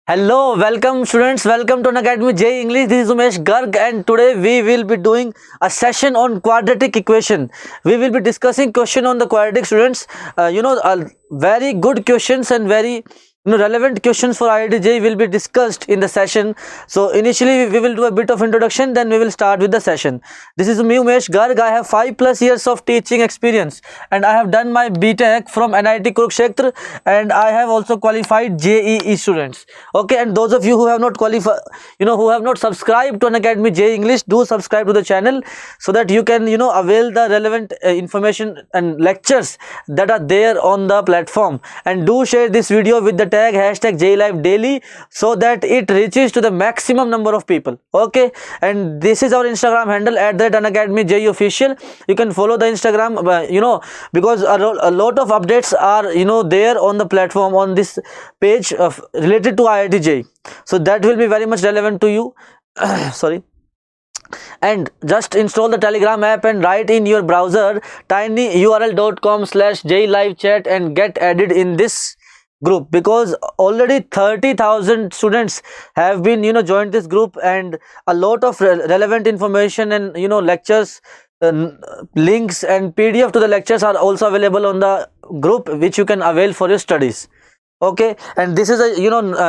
Hello, welcome students, welcome to Unacademy JEE English. This is Umesh Garg and today we will be doing a session on quadratic equation. We will be discussing question on the quadratic students. Very good questions and very relevant questions for IIT JEE will be discussed in the session. So initially we will do a bit of introduction, then we will start with the session. This is me, Umesh Garg. I have 5+ years of teaching experience and I have done my BTech from NIT Kurukshetra and I have also qualified JEE students. Okay, and those of you who have not qualified, who have not subscribed to Unacademy JEE English, do subscribe to the channel so that you can avail the relevant information and lectures that are there on the platform. And do share this video with the tag #JEELive daily so that it reaches to the maximum number of people. Okay, and this is our Instagram handle @Unacademy JEE official. You can follow the Instagram, because a lot of updates are there on the platform on this page of related to IIT JEE, so that will be very much relevant to you. Sorry. And just install the Telegram app and write in your browser tinyurl.com/JEELiveChat and get added in this group, because already 30,000 students have been joined this group, and a lot of relevant information and lectures, links and PDF to the lectures are also available on the group, which you can avail for your studies. Okay, and this is a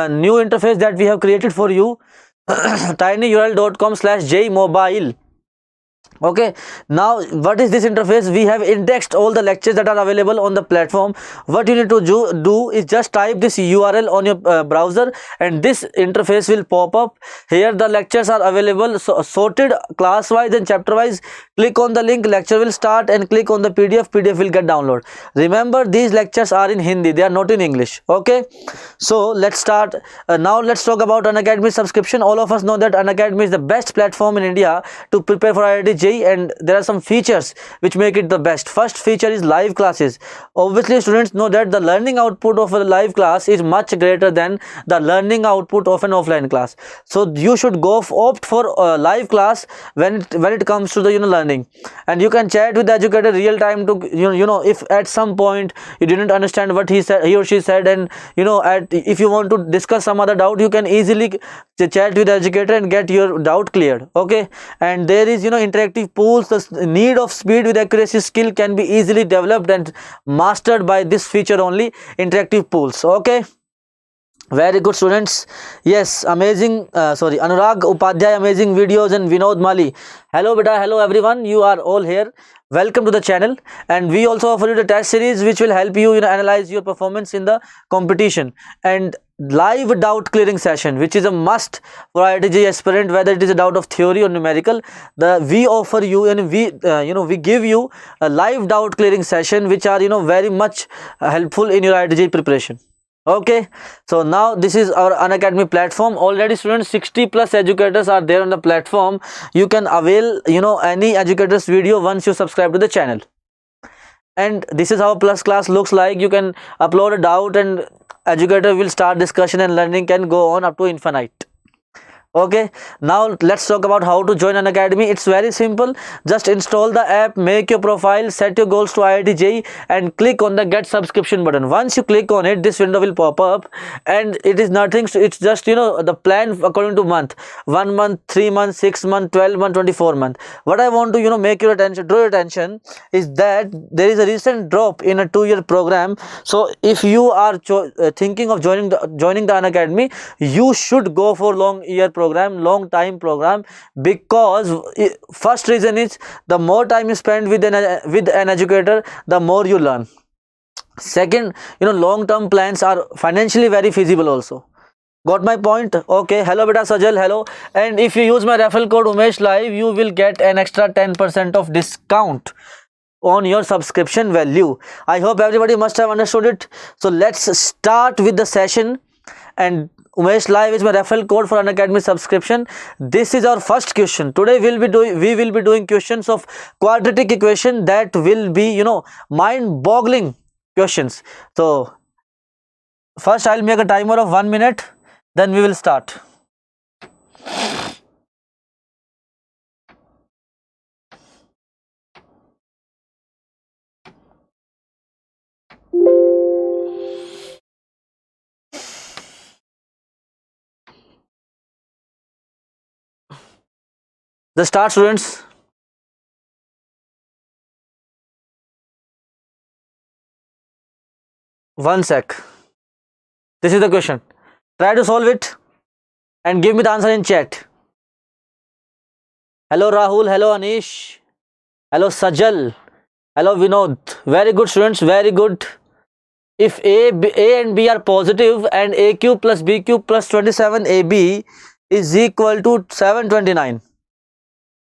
new interface that we have created for you. tinyurl.com/JEEMobile. Okay, now what is this interface? We have indexed all the lectures that are available on the platform. What you need to do is just type this URL on your browser and this interface will pop up. Here the lectures are available, sorted class wise and chapter wise. Click on the link, lecture will start, and click on the PDF will get download. Remember, these lectures are in Hindi, they are not in English. Okay, so let's start. Now let's talk about Unacademy subscription. All of us know that Unacademy is the best platform in India to prepare for IIT JEE, and there are some features which make it the best. First feature is live classes. Obviously students know that the learning output of a live class is much greater than the learning output of an offline class, so you should opt for a live class when it comes to the learning. And you can chat with the educator real time to if at some point you didn't understand what he or she said, and if you want to discuss some other doubt, you can easily chat with the educator and get your doubt cleared. Okay, and there is interactive pools. The need of speed with accuracy skill can be easily developed and mastered by this feature only, interactive pools. Okay, very good students. Yes, amazing. Anurag Upadhyay, amazing videos, and Vinod Mali. Hello beta, hello everyone, you are all here. Welcome to the channel, and we also offer you the test series which will help you analyze your performance in the competition, and live doubt clearing session which is a must for IIT JEE aspirant, whether it is a doubt of theory or numerical. We offer you, and we give you a live doubt clearing session which are very much helpful in your IIT JEE preparation. Okay, so now this is our Unacademy platform. Already students, 60+ educators are there on the platform. You can avail any educator's video once you subscribe to the channel. And this is how plus class looks like. You can upload a doubt and educator will start discussion, and learning can go on up to infinite. Okay, now let's talk about how to join Unacademy. It's very simple. Just install the app, make your profile, set your goals to IIT JEE, and click on the get subscription button. Once you click on it, this window will pop up, and it is nothing. It's just the plan according to month: 1 month, 3 months, 6 months, 12 months, 24 months. What I want to make your attention, draw your attention, is that there is a recent drop in a 2-year program. So if you are thinking of joining the Unacademy, you should go for long time program, because first reason is the more time you spend with an educator, the more you learn. Second, long term plans are financially very feasible also. Got my point? Okay, hello beta Sajal, hello. And if you use my referral code UMESHLIVE, you will get an extra 10% of discount on your subscription value. I hope everybody must have understood it. So let's start with the session. And UMESHLIVE is my referral code for Unacademy subscription. This is our first question. Today we will be doing questions of quadratic equation that will be mind-boggling questions. So first I'll make a timer of 1 minute, then we will start. Just start, students. One sec. This is the question. Try to solve it and give me the answer in chat. Hello Rahul, hello Anish, hello Sajal, hello Vinod. Very good, students, very good. If A and B are positive and A cube plus B cube plus 27AB is equal to 729,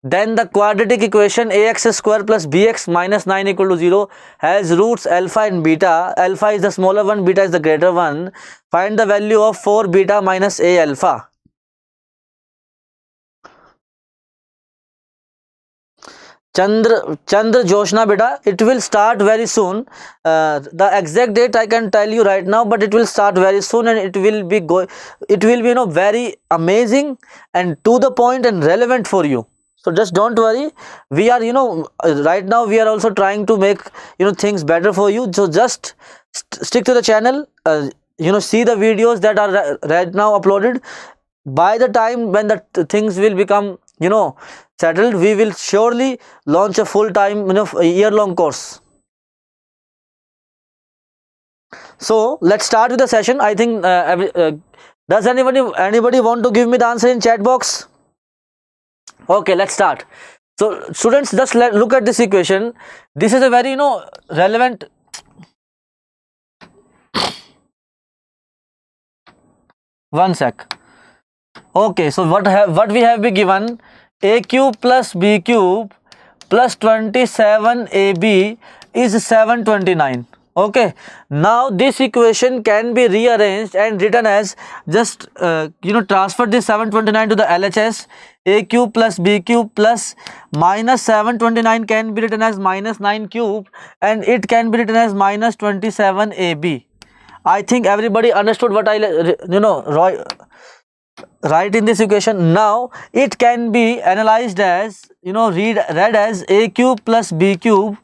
then the quadratic equation ax square plus bx minus 9 equal to 0 has roots alpha and beta. Alpha is the smaller one, beta is the greater one. Find the value of 4 beta minus a alpha. Chandra Joshna beta, it will start very soon. The exact date I can tell you right now, but it will start very soon, and it will be very amazing and to the point and relevant for you. So just don't worry. We are right now we are also trying to make things better for you. So just stick to the channel. See the videos that are right now uploaded. By the time when the things will become settled, we will surely launch a full-time year-long course. So let's start with the session. I think does anybody want to give me the answer in chat box? Okay, let's start. So students, just look at this equation. This is a very relevant. One sec. Okay, so what we have been given, a cube plus b cube plus 27ab is 729. Okay, now this equation can be rearranged and written as, just transfer this 729 to the LHS. A cube plus b cube plus minus 729 can be written as minus 9 cube, and it can be written as minus 27ab. I think everybody understood what I write in this equation. Now it can be analyzed as read as a cube plus b cube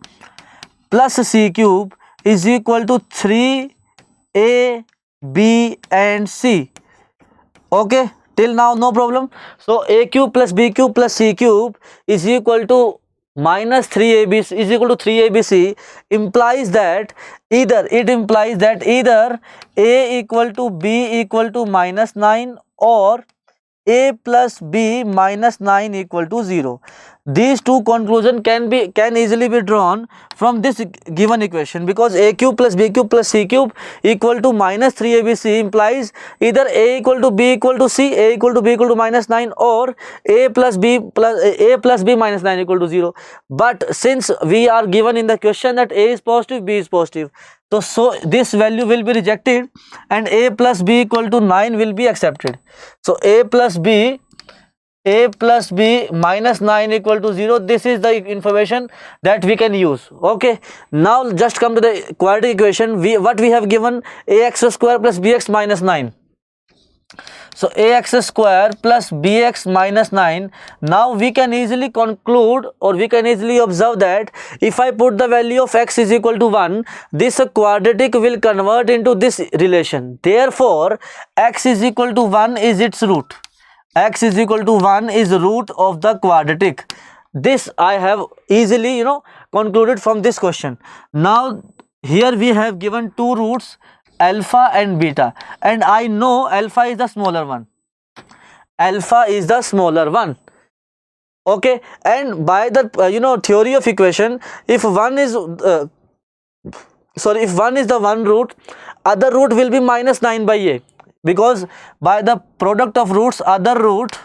plus c cube is equal to 3a, b and c. Okay, till now no problem. So a cube plus b cube plus c cube is equal to minus 3ab is equal to 3abc implies that either a equal to b equal to minus 9 or a plus b minus 9 equal to 0. These two conclusions can easily be drawn from this given equation, because a cube plus b cube plus c cube equal to minus 3abc implies either a equal to b equal to c, a equal to b equal to minus 9, or a plus b minus 9 equal to 0. But since we are given in the question that a is positive, b is positive, so this value will be rejected and a plus b equal to 9 will be accepted. So a plus b minus 9 equal to 0. This is the information that we can use. Okay, now just come to the quadratic equation. What we have given, ax square plus bx minus 9. So ax square plus bx minus 9. Now we can easily conclude, or we can easily observe that if I put the value of x is equal to 1, this quadratic will convert into this relation. Therefore x is equal to 1 is its root. X is equal to 1 is the root of the quadratic. This I have easily concluded from this question. Now here we have given two roots, alpha and beta, and I know alpha is the smaller one. Alpha is the smaller one. Okay, and by the theory of equation, if one is if one is the one root, other root will be minus 9 by a, because by the product of roots, other root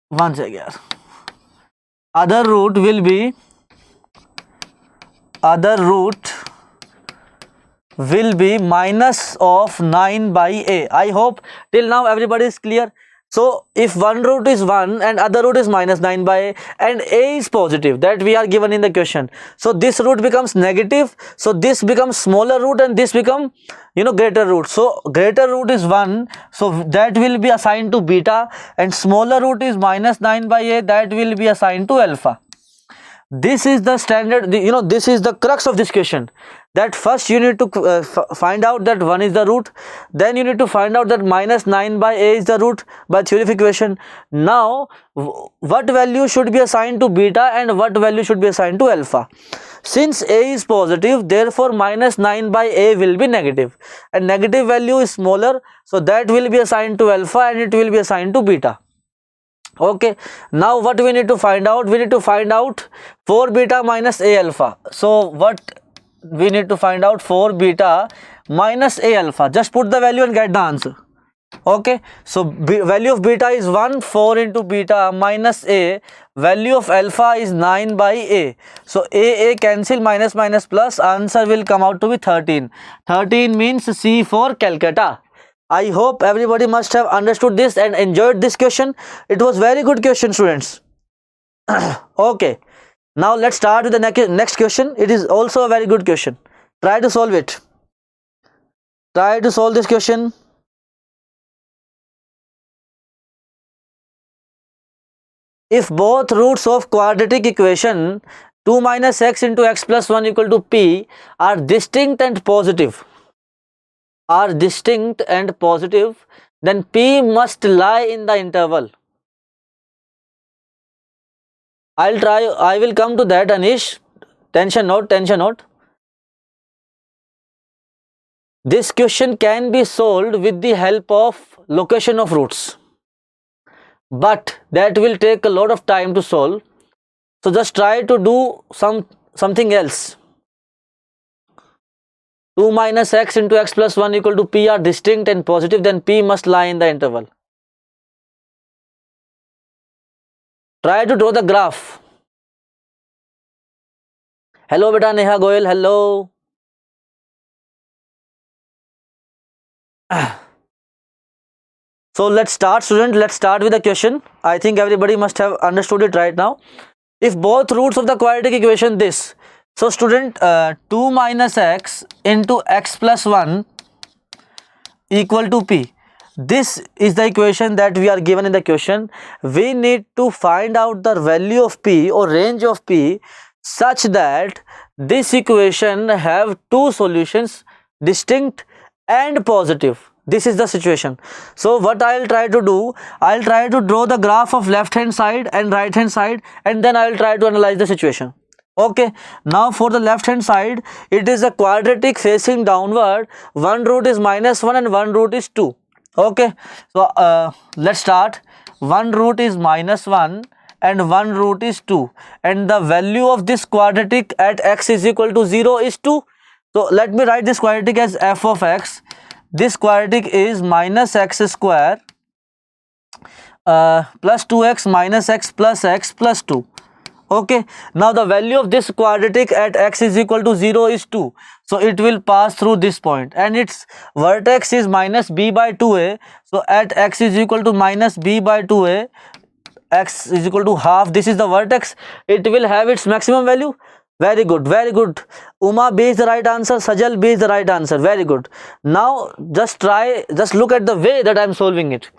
will be minus of 9 by a. I hope till now everybody is clear. So if one root is 1 and other root is minus 9 by a, and a is positive, that we are given in the question, so this root becomes negative, so this becomes smaller root and this become greater root. So greater root is 1, so that will be assigned to beta, and smaller root is minus 9 by a, that will be assigned to alpha. This is the standard, this is the crux of this question, that first you need to find out that 1 is the root, then you need to find out that minus 9 by a is the root by theory of equation. Now what value should be assigned to beta and what value should be assigned to alpha? Since a is positive, therefore minus 9 by a will be negative, and negative value is smaller, so that will be assigned to alpha and it will be assigned to beta. Okay, now what we need to find out? We need to find out 4 beta minus a alpha. So what we need to find out? 4 beta minus a alpha. Just put the value and get the answer. Okay, so value of beta is 1, 4 into beta minus a, value of alpha is 9 by a. So a cancel, minus minus plus, answer will come out to be 13. 13 means C for Calcutta. I hope everybody must have understood this and enjoyed this question. It was very good question, students. Okay, now let's start with the next question. It is also a very good question. Try to solve it. Try to solve this question. If both roots of quadratic equation 2 minus x into x plus 1 equal to p are distinct and positive, then p must lie in the interval. I will come to that, Anish. Tension note. This question can be solved with the help of location of roots, but that will take a lot of time to solve. So just try to do something else. 2 minus x into x plus 1 equal to p are distinct and positive, then p must lie in the interval. Try to draw the graph. Hello beta Neha Goyal, hello. So let's start, student. Let's start with the question. I think everybody must have understood it right now. If both roots of the quadratic equation this, so student, 2 minus x into x plus 1 equal to p. This is the equation that we are given in the question. We need to find out the value of p or range of p such that this equation have two solutions, distinct and positive. This is the situation. So what I'll try to do, I'll try to draw the graph of left hand side and right hand side, and then I'll try to analyze the situation. Okay, now for the left hand side, it is a quadratic facing downward. One root is minus 1 and one root is 2. Okay, so let's start. One root is minus 1 and one root is 2, and the value of this quadratic at x is equal to 0 is 2. So let me write this quadratic as f of x. This quadratic is minus x square plus 2x minus x plus 2. Okay, now the value of this quadratic at x is equal to 0 is 2. So it will pass through this point, and its vertex is minus b by 2a. So at x is equal to minus b by 2a, x is equal to half. This is the vertex. It will have its maximum value. Very good, very good. Uma, B is the right answer. Sajal, B is the right answer. Very good. Now just look at the way that I am solving it.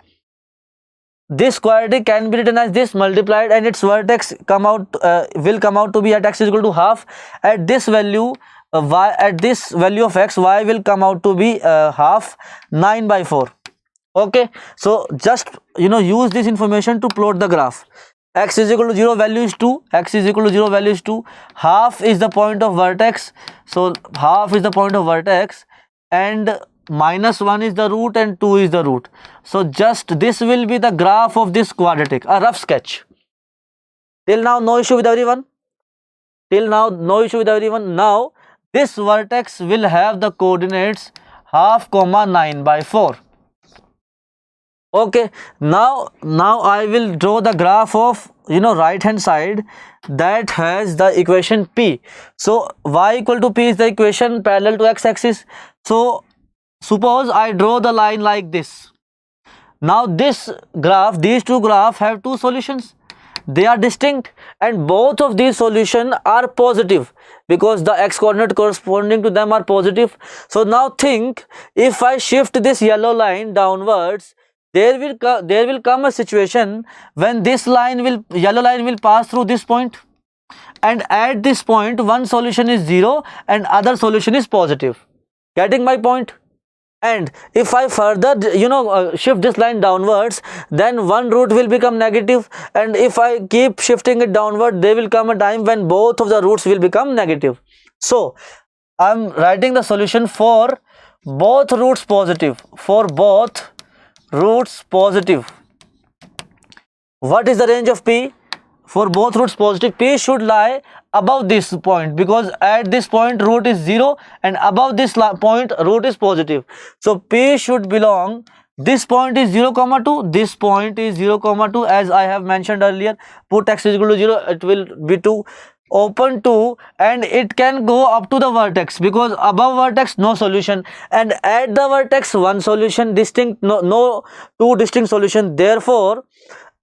This quadratic can be written as this multiplied, and its vertex will come out to be at x is equal to half. At this value at this value of x, y will come out to be half, 9 by 4. Okay, so just use this information to plot the graph. X is equal to 0, value is 2. X is equal to 0, value is 2. Half is the point of vertex. So half is the point of vertex, and minus 1 is the root and 2 is the root. So just this will be the graph of this quadratic, a rough sketch. Till now no issue with everyone. Now this vertex will have the coordinates half, 9 by 4. Okay, now I will draw the graph of right hand side that has the equation p. So y equal to p is the equation parallel to x axis. So suppose I draw the line like this. Now this graph, these two graphs have two solutions. They are distinct, and both of these solutions are positive because the x coordinate corresponding to them are positive. So now think, if I shift this yellow line downwards, there will come a situation when this yellow line will pass through this point. and at this point one solution is 0 and other solution is positive. Getting my point? And if I further shift this line downwards, then one root will become negative, and if I keep shifting it downward, there will come a time when both of the roots will become negative. So I'm writing the solution for both roots positive. For both roots positive, what is the range of P? For both roots positive, P should lie above this point, because at this point root is 0 and above this point root is positive. So P should belong, this point is 0 comma 2, this point is 0 comma 2, as I have mentioned earlier. Put x is equal to 0, it will be 2, open 2, and it can go up to the vertex, because above vertex no solution, and at the vertex one solution, distinct, no two distinct solution. Therefore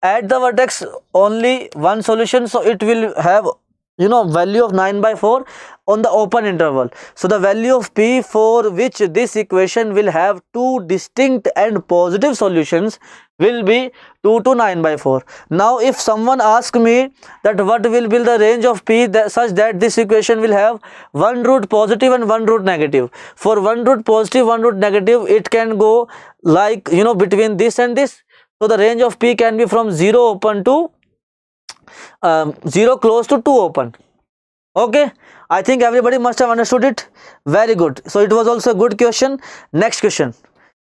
at the vertex only one solution, so it will have value of 9/4 on the open interval. So the value of P for which this equation will have two distinct and positive solutions will be 2 to 9/4. Now if someone asks me that what will be the range of P such that this equation will have one root positive and one root negative, for one root positive, one root negative, it can go like between this and this. So the range of P can be from 0 open to 0 close to 2 open. Okay, I think everybody must have understood it. Very good. So it was also a good question. Next question.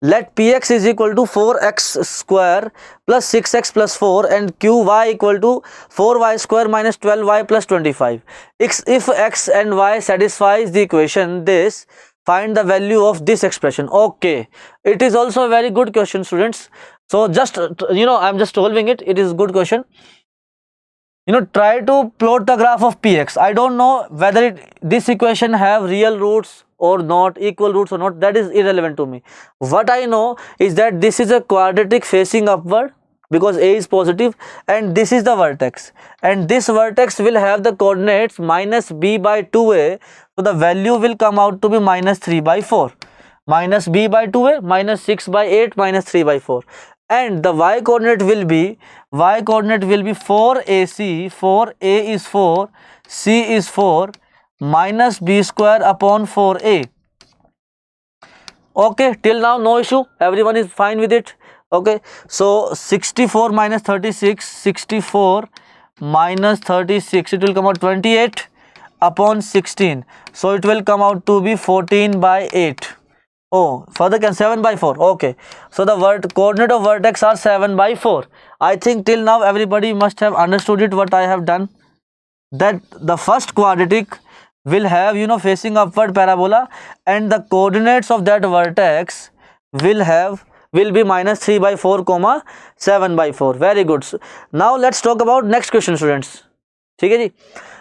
Let Px is equal to 4x square plus 6x plus 4 and Qy equal to 4y square minus 12y plus 25. If x and y satisfies the equation this, find the value of this expression. Okay, it is also a very good question, students. So just I'm just solving it. It is a good question. Try to plot the graph of Px. I don't know whether this equation have real roots or not, equal roots or not, that is irrelevant to me. What I know is that this is a quadratic facing upward, because A is positive, and this is the vertex, and this vertex will have the coordinates minus b by 2a, so the value will come out to be minus 3/4, minus b by 2a, minus 6/8, minus 3/4, and the y coordinate will be 4ac, 4a is 4, c is 4, minus b square upon 4a. Okay, till now no issue, everyone is fine with it. Okay, so 64 minus 36, 64 minus 36, it will come out 28 upon 16, so it will come out to be 14/8. Oh, further can 7/4. Okay, so the coordinate of vertex are 7/4. I think till now everybody must have understood it, what I have done, that the first quadratic will have facing upward parabola, and the coordinates of that vertex will be minus 3/4 comma 7/4. Very good. Now let's talk about next question, students. Okay,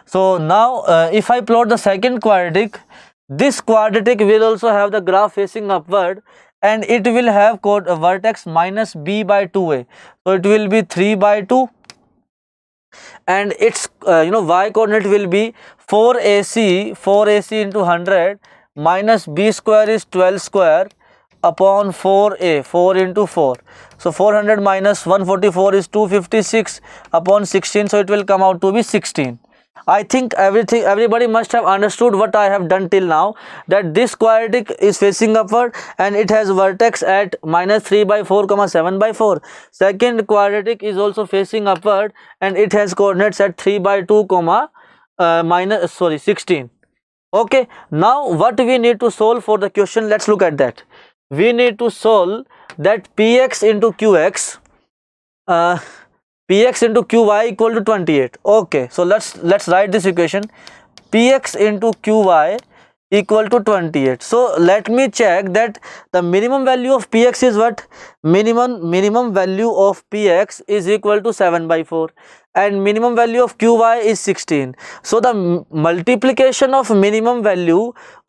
so now if I plot the second quadratic, this quadratic will also have the graph facing upward, and it will have vertex minus b by 2a, so it will be 3/2, and its y coordinate will be 4ac into 100 minus b square is 12 square upon 4a, 4 into 4, so 400 minus 144 is 256 upon 16, so it will come out to be 16. I think everybody must have understood what I have done till now, that this quadratic is facing upward and it has vertex at minus 3/4 comma 7/4. Second quadratic is also facing upward and it has coordinates at 3/2 comma 16. Okay, now what we need to solve for the question, let's look at that. We need to solve that Px into Qx, Px into Qy equal to 28. Okay, so let's write this equation. Px into Qy equal to 28. So let me check that the minimum value of Px is what? Minimum value of Px is equal to 7/4 and minimum value of Qy is 16. So the multiplication of minimum value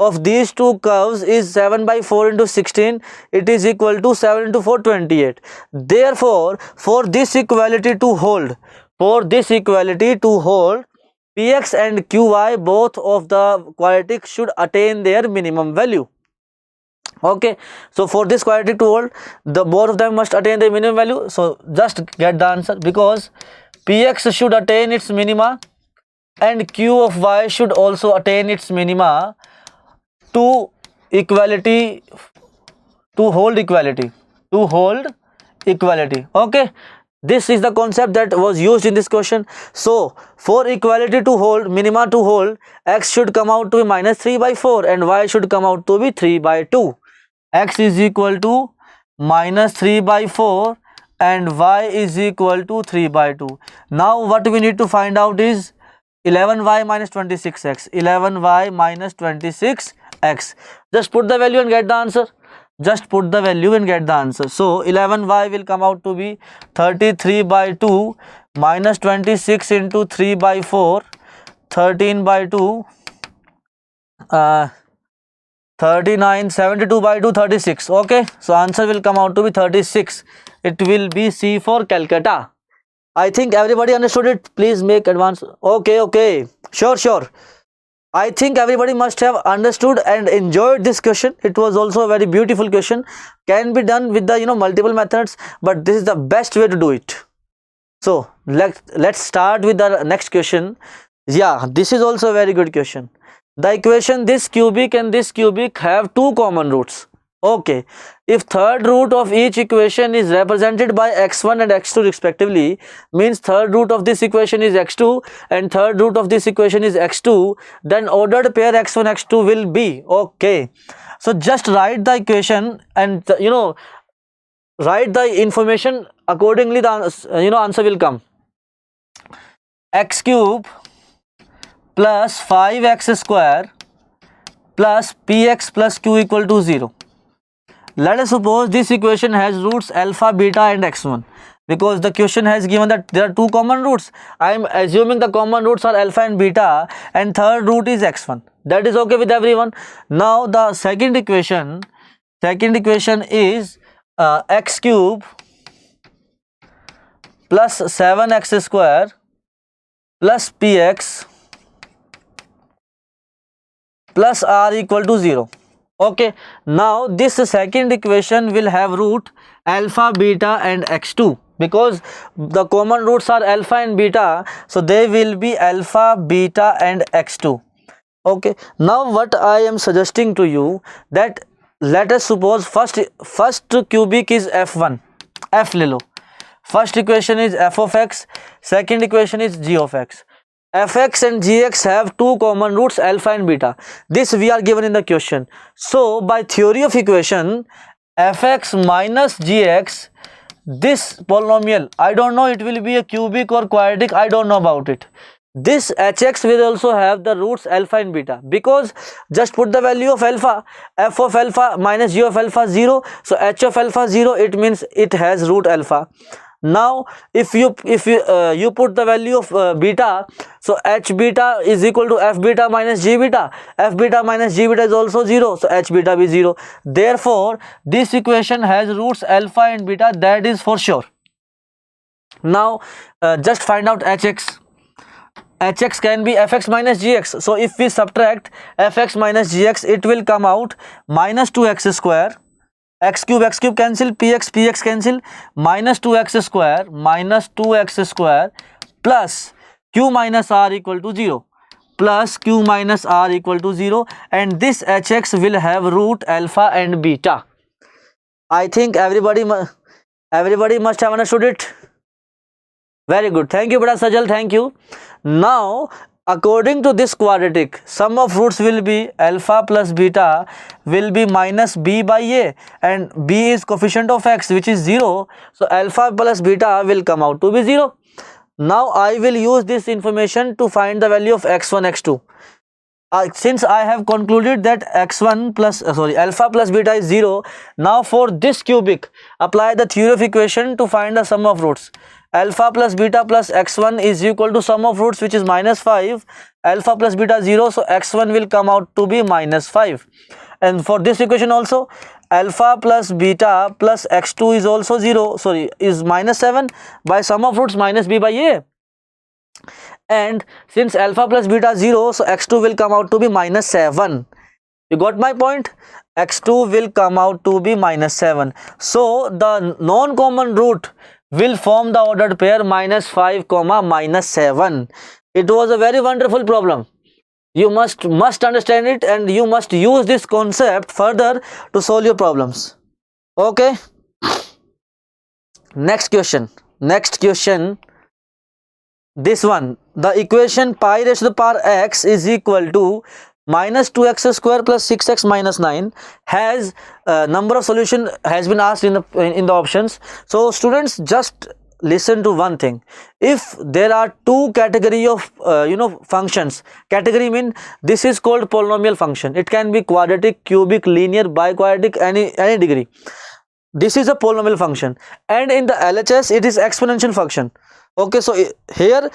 of these two curves is 7/4 into 16. It is equal to 7 into 4, 28. Therefore, for this equality to hold, Px and Qy, both of the quadratic should attain their minimum value. Okay, so for this quadratic to hold, both of them must attain their minimum value. So just get the answer, because Px should attain its minima and q of y should also attain its minima to equality, to hold equality, to hold equality. Okay, this is the concept that was used in this question. So for equality to hold, minima to hold, x should come out to be minus 3 by 4 and y should come out to be 3 by 2. X is equal to minus 3 by 4 and y is equal to 3 by 2. Now what we need to find out is 11y minus 26x. 11y minus 26x. Just put the value and get the answer. Just put the value and get the answer. So 11y will come out to be 33 by 2 minus 26 into 3 by 4, 13 by 2, 39, 72 by 2, 36. Okay, so answer will come out to be 36. It will be C for Calcutta. I think everybody understood it. Please make advance. Okay, sure. I think everybody must have understood and enjoyed this question. It was also a very beautiful question. Can be done with the multiple methods, but this is the best way to do it. So let's start with the next question. Yeah, this is also a very good question. The equation this cubic and this cubic have two common roots. Okay, if third root of each equation is represented by x1 and x2 respectively, means third root of this equation is x2 and third root of this equation is x2, then ordered pair x1 x2 will be. Okay, so just write the equation and write the information accordingly. The answer will come. X cube plus 5x square plus px plus q equal to 0. Let us suppose this equation has roots alpha, beta and x1. Because the question has given that there are two common roots, I am assuming the common roots are alpha and beta and third root is x1. That is okay with everyone. Now the second equation is x cube plus 7x square plus px plus r equal to 0. Okay, now this second equation will have root alpha, beta and x2 because the common roots are alpha and beta, so they will be alpha, beta and x2. Okay, now what I am suggesting to you, that let us suppose first cubic is f1, f le lo. First equation is f of x, second equation is g of x. fx and gx have two common roots alpha and beta. This we are given in the question. So by theory of equation, fx minus gx, this polynomial, I don't know it will be a cubic or quadratic, I don't know about it. This hx will also have the roots alpha and beta, because just put the value of alpha, f of alpha minus g of alpha 0, so h of alpha 0, it means it has root alpha. Now if you put the value of beta, so h beta is equal to f beta minus g beta. F beta minus g beta is also 0, so h beta be 0. Therefore this equation has roots alpha and beta, that is for sure. Now just find out hx. Hx can be fx minus gx. So if we subtract fx minus gx, it will come out minus 2x square, x cube cancel, px cancel, minus 2x square plus q minus r equal to 0, plus q minus r equal to 0, and this hx will have root alpha and beta. I think everybody must have understood it. Very good. Thank you, Bada Sajal. Thank you. Now according to this quadratic, sum of roots will be alpha plus beta will be minus b by a, and b is coefficient of x which is 0, so alpha plus beta will come out to be 0. Now I will use this information to find the value of x1 x2. Since I have concluded that alpha plus beta is 0, now for this cubic apply the theory of equation to find the sum of roots. Alpha plus beta plus x1 is equal to sum of roots which is minus 5, alpha plus beta 0, so x1 will come out to be minus 5. And for this equation also, alpha plus beta plus x2 is also 0, is minus 7, by sum of roots minus b by a. And since alpha plus beta 0, so x2 will come out to be minus 7. You got my point? X2 will come out to be minus 7. So the non-common root will form the ordered pair minus 5 comma minus 7. It was a very wonderful problem. You must understand it, and you must use this concept further to solve your problems. Okay. Next question. This one, the equation pi raised to the power x is equal to minus 2x square plus 6x minus 9 has number of solution has been asked in the options. So students, just listen to one thing. If there are two category of functions, category mean this is called polynomial function. It can be quadratic, cubic, linear, biquadratic, any degree. This is a polynomial function, and in the LHS it is exponential function. Okay, so here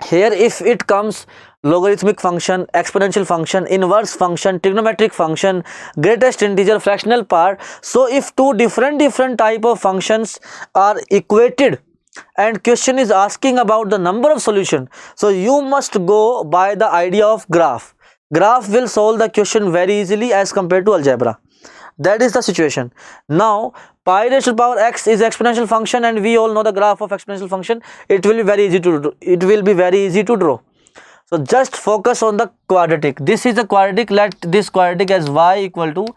if it comes logarithmic function, exponential function, inverse function, trigonometric function, greatest integer, fractional part. So if two different type of functions are equated and question is asking about the number of solution, so you must go by the idea of graph. Graph will solve the question very easily as compared to algebra. That is the situation. Now pi raised to the power x is exponential function, and we all know the graph of exponential function. It will be very easy to draw. So just focus on the quadratic. This is a quadratic. Let this quadratic as y equal to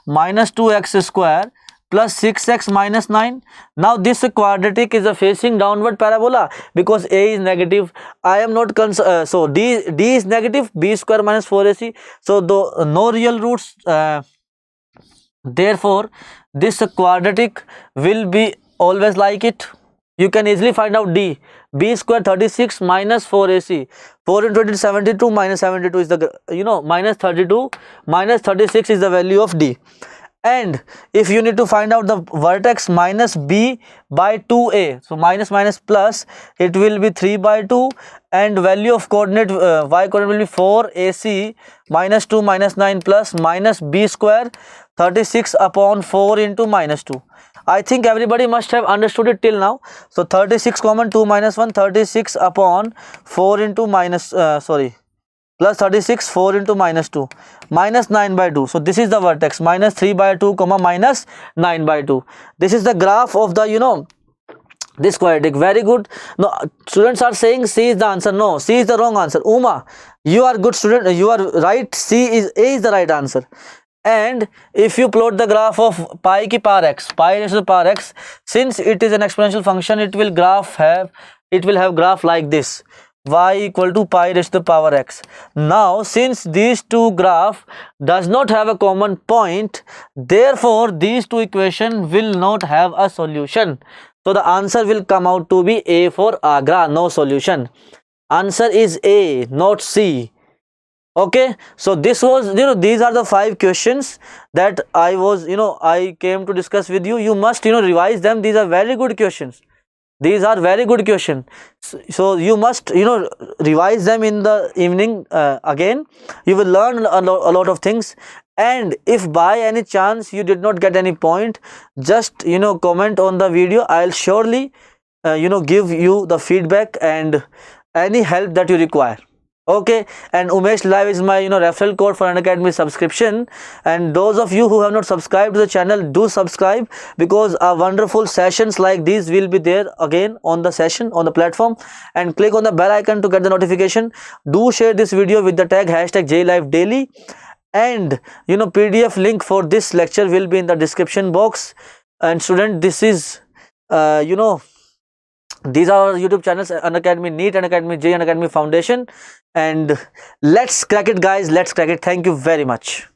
minus 2x square plus 6x minus 9. Now this quadratic is a facing downward parabola because a is negative. I am not so d is negative, b square minus 4ac. So no real roots. Therefore this quadratic will be always like it. You can easily find out d. B square 36 minus 4ac. 4 into 20 is 72, minus 72 is the minus 32, minus 36 is the value of d. And if you need to find out the vertex minus b by 2a, so minus plus, it will be 3 by 2, and value of coordinate y coordinate will be 4ac minus 2 minus 9 plus minus b square 36 upon 4 into minus 2. I think everybody must have understood it till now. So 36 common 2 minus 1, 36 upon 4 into plus 36 4 into minus 2, minus 9 by 2. So this is the vertex minus 3 by 2 comma minus 9 by 2. This is the graph of the this quadratic. Very good. No, students are saying C is the answer. No, C is the wrong answer. Uma, you are good student, you are right. A is the right answer. And if you plot the graph of pi raised to the power x, since it is an exponential function, it will have graph like this, y equal to pi raised to the power x. Now since these two graph does not have a common point, therefore these two equation will not have a solution. So the answer will come out to be A for Agra, no solution. Answer is A, not C. Okay, so this was these are the 5 questions that I came to discuss with you. You must revise them. These are very good questions. So you must revise them in the evening again. You will learn a lot of things. And if by any chance you did not get any point, just comment on the video. I'll surely give you the feedback and any help that you require. Okay, and UMESHLIVE is my referral code for Unacademy subscription. And those of you who have not subscribed to the channel, do subscribe, because wonderful sessions like these will be there again on the platform. And click on the bell icon to get the notification. Do share this video with the tag #JEELiveDaily. And PDF link for this lecture will be in the description box. And student, this is these are our YouTube channels: Unacademy NEET, Unacademy JEE, Unacademy Foundation. And let's crack it, guys. Let's crack it. Thank you very much.